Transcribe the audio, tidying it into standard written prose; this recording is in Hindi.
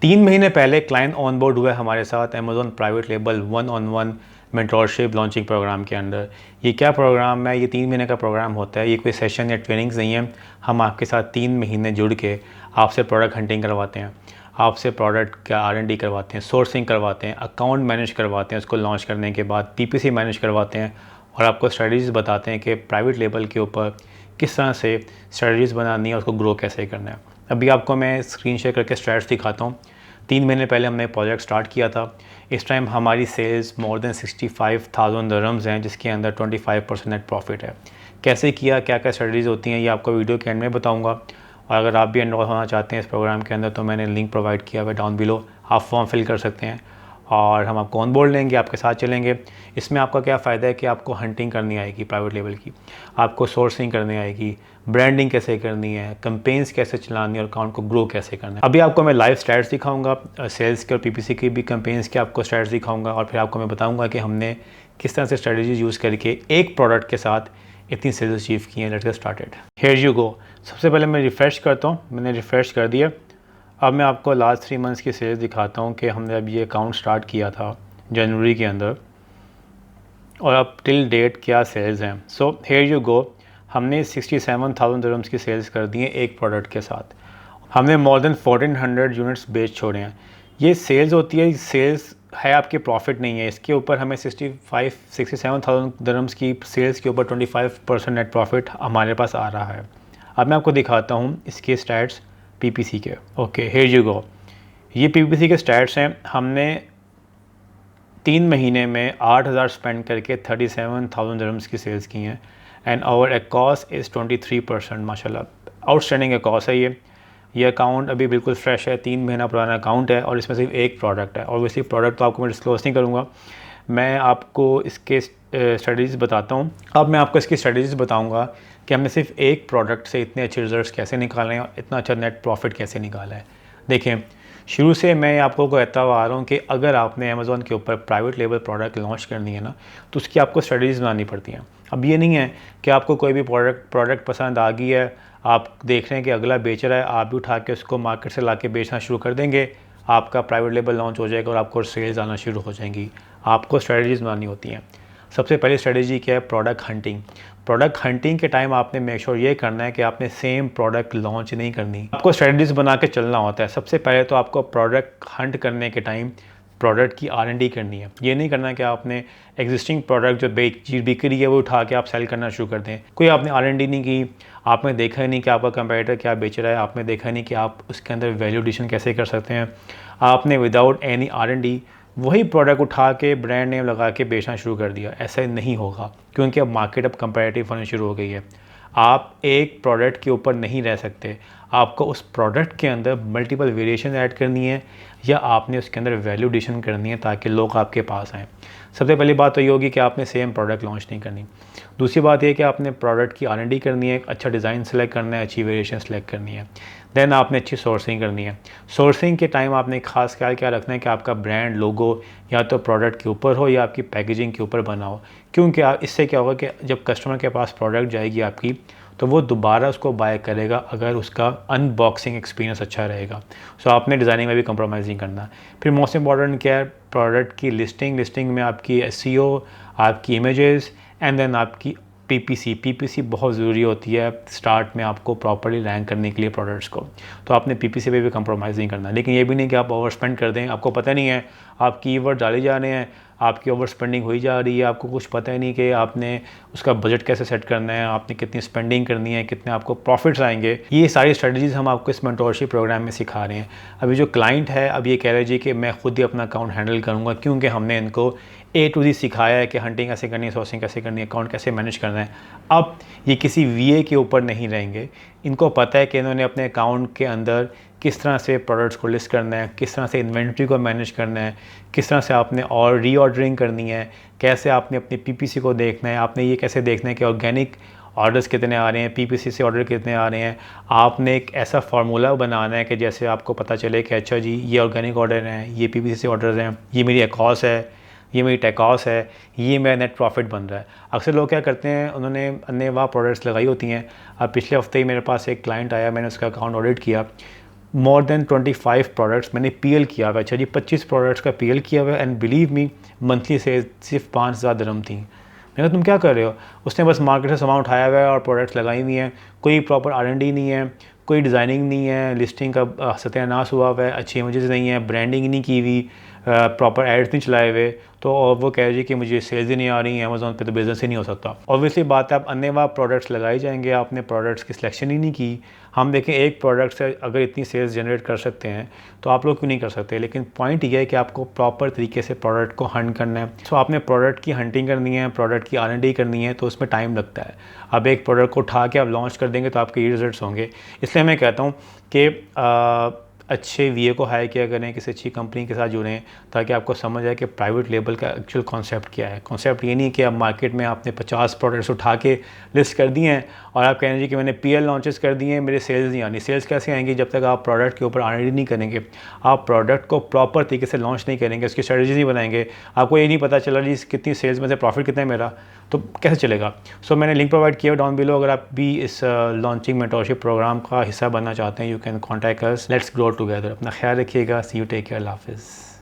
3 महीने पहले क्लाइंट ऑन बोर्ड हुआ है हमारे साथ Amazon private label 1-on-1 mentorship launching program के अंदर। ये क्या प्रोग्राम है? ये 3 महीने का प्रोग्राम होता है। ये कोई सेशन या ट्रेनिंग्स नहीं है। हम आपके साथ 3 महीने जुड़ के आपसे प्रोडक्ट हंटिंग करवाते हैं, आपसे प्रोडक्ट का R&D करवाते हैं, सोर्सिंग करवाते हैं, अकाउंट मैनेज करवाते हैं, उसको लॉन्च करने के बाद PPC मैनेज करवाते हैं और आपको स्ट्रेटजीज़ बताते हैं कि प्राइवेट लेबल के ऊपर किस तरह से स्ट्रेटजीज़ बनानी है, उसको ग्रो कैसे करना है। अभी आपको मैं स्क्रीन शेयर करके स्ट्रैट्स दिखाता हूँ। 3 महीने पहले हमने प्रोजेक्ट स्टार्ट किया था। इस टाइम हमारी सेल्स मोर देन 65,000 दिरहम्स हैं, जिसके अंदर 25% नेट प्रॉफिट है। कैसे किया, क्या क्या स्ट्रेटजीज़ होती हैं, ये आपको वीडियो के एंड में बताऊंगा। और अगर आप भी एनरोल होना चाहते हैं इस प्रोग्राम के अंदर तो मैंने लिंक प्रोवाइड किया हुआ है डाउन बिलो। आप फॉर्म फिल कर सकते हैं और हम आपको ऑन बोर्ड लेंगे, आपके साथ चलेंगे। इसमें आपका क्या फ़ायदा है कि आपको हंटिंग करनी आएगी प्राइवेट लेवल की, आपको सोर्सिंग करनी आएगी, ब्रांडिंग कैसे करनी है, कैंपेन्स कैसे चलानी है और अकाउंट को ग्रो कैसे करना है। अभी आपको मैं लाइव स्टैट्स दिखाऊंगा, सेल्स के और PPC के भी कैंपेन्स के आपको स्टैट्स दिखाऊंगा और फिर आपको मैं बताऊंगा कि हमने किस तरह से स्ट्रेटजीज यूज़ करके एक प्रोडक्ट के साथ इतनी सेल्स अचीव की हैं। Let's get started. Here you go. सबसे पहले मैं रिफ़्रेश करता हूँ। मैंने रिफ़्रेश कर दिया। अब मैं आपको लास्ट 3 मंथ्स की सेल्स दिखाता हूँ कि हमने अब ये अकाउंट स्टार्ट किया था जनवरी के अंदर और अब टिल डेट क्या सेल्स हैं। So here you go. हमने 67,000 दिरहम्स की सेल्स कर दी हैं एक प्रोडक्ट के साथ। हमने मोर देन 1400 यूनिट्स बेच छोड़े हैं। ये सेल्स होती है, सेल्स है, आपके प्रॉफिट नहीं है। इसके ऊपर हमें 67,000 दिरहम्स की सेल्स के ऊपर 25% नेट प्रॉफिट हमारे पास आ रहा है। अब मैं आपको दिखाता हूँ इसके स्टैट्स PPC के। Okay, here you go. ये PPC के स्टैट्स हैं। हमने 3 महीने में 8,000 स्पेंड करके 37,000 दिरहम्स की सेल्स की हैं एंड आवर एकॉस इज़ 23%। माशाल्लाह आउटस्टैंडिंग एकॉस है। ये अकाउंट अभी बिल्कुल फ्रेश है, 3 महीना पुराना अकाउंट है और इसमें सिर्फ एक प्रोडक्ट है। ऑब्वियसली प्रोडक्ट तो आपको मैं डिस्क्लोज नहीं करूँगा, मैं आपको इसके स्ट्रेटजीज़ बताता हूँ। अब मैं आपको इसकी स्ट्रेटजीज़ बताऊँगा कि हमने सिर्फ एक प्रोडक्ट से इतने अच्छे रिजल्ट्स कैसे निकाले हैं और इतना अच्छा नेट प्रॉफिट कैसे निकाला है। देखें, शुरू से मैं आपको कहता हुआ आ रहा हूँ कि अगर आपने अमेज़ॉन के ऊपर प्राइवेट लेवल प्रोडक्ट लॉन्च करनी है ना, तो उसकी आपको स्ट्रेटजीज़ बनानी पड़ती हैं। अब ये नहीं है कि आपको कोई भी प्रोडक्ट पसंद आ गई है, आप देख रहे हैं कि अगला बेच रहा है, आप भी उठा के उसको मार्केट से ला के बेचना शुरू कर देंगे, आपका प्राइवेट लेबल लॉन्च हो जाएगा और आपको सेल्स आना शुरू हो जाएंगी। आपको स्ट्रेटजीज़ बनानी होती हैं। सबसे पहली स्ट्रेटजी क्या है? Product hunting. प्रोडक्ट हंटिंग के टाइम आपने मेक श्योर ये करना है कि आपने सेम प्रोडक्ट लॉन्च नहीं करनी, आपको स्ट्रेटजीज बना के चलना होता है। सबसे पहले तो आपको प्रोडक्ट हंट करने के टाइम प्रोडक्ट की R&D करनी है। ये नहीं करना कि आपने एग्जिस्टिंग प्रोडक्ट जो बिक रही है वो उठा के आप सेल करना शुरू कर दें। कोई आपने R&D नहीं की, आपने देखा ही नहीं कि आपका कंपैरेटर क्या बेच रहा है, आपने देखा नहीं कि आप उसके अंदर वैल्यू एडिशन कैसे कर सकते हैं। आपने विदाउट एनी R&D वही प्रोडक्ट उठा के ब्रांड नेम लगा के बेचना शुरू कर दिया। ऐसा नहीं होगा क्योंकि अब मार्केट अब कंपैरेटिव होनी शुरू हो गई है। आप एक प्रोडक्ट के ऊपर नहीं रह सकते, आपको उस प्रोडक्ट के अंदर मल्टीपल वेरिएशन ऐड करनी है या आपने उसके अंदर वैल्यू एडिशन करनी है ताकि लोग आपके पास आएँ। सबसे पहली बात तो ये होगी कि आपने सेम प्रोडक्ट लॉन्च नहीं करनी। दूसरी बात ये कि आपने प्रोडक्ट की R&D करनी है, अच्छा डिज़ाइन सेलेक्ट करना है, अच्छी वेरिएशन सेलेक्ट करनी है। देन आपने अच्छी सोर्सिंग करनी है। सोर्सिंग के टाइम आपने खास ख्याल क्या रखना है कि आपका ब्रांड लोगो या तो प्रोडक्ट के ऊपर हो या आपकी पैकेजिंग के ऊपर बना हो, क्योंकि इससे क्या होगा कि जब कस्टमर के पास प्रोडक्ट जाएगी आपकी तो वो दोबारा उसको बाय करेगा अगर उसका अनबॉक्सिंग एक्सपीरियंस अच्छा रहेगा। सो आपने डिज़ाइनिंग में भी कंप्रोमाइज़ नहीं करना। फिर मोस्ट इंपॉर्टेंट क्या है? प्रोडक्ट की लिस्टिंग में आपकी SEO, आपकी इमेजेस एंड देन आपकी PPC बहुत ज़रूरी होती है स्टार्ट में आपको प्रॉपर्ली रैंक करने के लिए प्रोडक्ट्स को। तो आपने PPC पे भी कंप्रोमाइज़ नहीं करना। लेकिन ये भी नहीं कि आप ओवर स्पेंड कर दें, आपको पता नहीं है, आप कीवर्ड डाले जा रहे हैं, आपकी ओवर स्पेंडिंग हुई जा रही है, आपको कुछ पता ही नहीं कि आपने उसका बजट कैसे सेट करना है, आपने कितनी स्पेंडिंग करनी है, कितने आपको प्रॉफिट्स आएंगे। ये सारी स्ट्रेटजीज़ हम आपको इस मेंटोरशिप प्रोग्राम में सिखा रहे हैं। अभी जो क्लाइंट है अब ये कह रहे जी कि मैं खुद ही अपना अकाउंट हैंडल करूँगा, क्योंकि हमने इनको A to Z सिखाया है कि हंटिंग कैसे करनी है, सोर्सिंग कैसे करनी है, अकाउंट कैसे मैनेज करना है। अब ये किसी VA के ऊपर नहीं रहेंगे। इनको पता है कि इन्होंने अपने अकाउंट के अंदर किस तरह से प्रोडक्ट्स को लिस्ट करना है, किस तरह से इन्वेंट्री को मैनेज करना है, किस तरह से आपने और रीऑर्डरिंग करनी है, कैसे आपने अपनी PPC को देखना है, आपने ये कैसे देखना है कि ऑर्गेनिक ऑर्डर्स कितने आ रहे हैं, PPC से ऑर्डर कितने आ रहे हैं। आपने एक ऐसा फार्मूला बनाना है कि जैसे आपको पता चले कि अच्छा जी ये ऑर्गेनिक ऑर्डर हैं, ये PPC से ऑर्डर हैं, ये मेरी एकॉस है, ये मेरी टेकॉस है, ये मेरा नेट प्रॉफिट बन रहा है। अक्सर लोग क्या करते हैं, उन्होंने अन्य वाह प्रोडक्ट्स लगाई होती हैं। अब पिछले हफ्ते ही मेरे पास एक क्लाइंट आया, मैंने उसका अकाउंट ऑडिट किया। मोर देन 25 प्रोडक्ट्स मैंने पीएल किया हुआ है। अच्छा जी, 25 प्रोडक्ट्स का पीएल किया हुआ है and believe me monthly sales सिर्फ 5,000 दिरहम थी। मैंने कहा तुम क्या कर रहे हो? उसने बस मार्केट से सामान उठाया हुआ है और प्रोडक्ट्स लगाई हुई हैं, कोई प्रॉपर R&D नहीं है, कोई डिज़ाइनिंग नहीं है, लिस्टिंग का सत्यानाश हुआ हुआ है, अच्छी इमेजेस नहीं है, ब्रांडिंग नहीं की हुई, प्रॉपर एड्स नहीं चलाए हुए, तो और वो कह रही है कि मुझे सेल्स ही नहीं आ रही, अमेज़ॉन पे तो बिज़नेस ही नहीं हो सकता। ऑब्वियसली बात है, आप अन्य प्रोडक्ट्स लगाए जाएंगे, आपने प्रोडक्ट्स की सिलेक्शन ही नहीं की। हम देखें एक प्रोडक्ट से अगर इतनी सेल्स जनरेट कर सकते हैं तो आप लोग क्यों नहीं कर सकते? लेकिन पॉइंट ये है कि आपको प्रॉपर तरीके से प्रोडक्ट को हंट करना है। सो आपने प्रोडक्ट की हंटिंग करनी है, प्रोडक्ट की R&D करनी है, तो उसमें टाइम लगता है। अब एक प्रोडक्ट को उठा के आप लॉन्च कर देंगे तो आपके ये रिजल्ट्स होंगे। इसलिए मैं कहता हूँ कि अच्छे VA को हायर किया करें, किसी अच्छी कंपनी के साथ जुड़ें, ताकि आपको समझ आए कि प्राइवेट लेबल का एक्चुअल कॉन्सेप्ट क्या है। कॉन्सेप्ट ये नहीं है कि आप मार्केट में आपने 50 प्रोडक्ट्स उठा के लिस्ट कर दिए हैं और आप कह रहे हैं कि मैंने PL लॉन्चेस कर दिए हैं, मेरे सेल्स नहीं आनी। सेल्स कैसे आएंगी? जब तक आप प्रोडक्ट के ऊपर R&D नहीं करेंगे, आप प्रोडक्ट को प्रॉपर तरीके से लॉन्च नहीं करेंगे, उसकी स्ट्रेटजी नहीं बनाएंगे, आपको ये नहीं पता चला जी कितनी सेल्स में से प्रॉफिट कितना है मेरा, तो कैसे चलेगा? सो मैंने लिंक प्रोवाइड किया डाउन बिलो। अगर आप भी इस लॉन्चिंग मेंटोरशिप प्रोग्राम का हिस्सा बनना चाहते हैं, you can contact us. Let's grow together. अपना ख्याल रखिएगा। सी यू, टेक केयर, अल्लाह हाफिज़।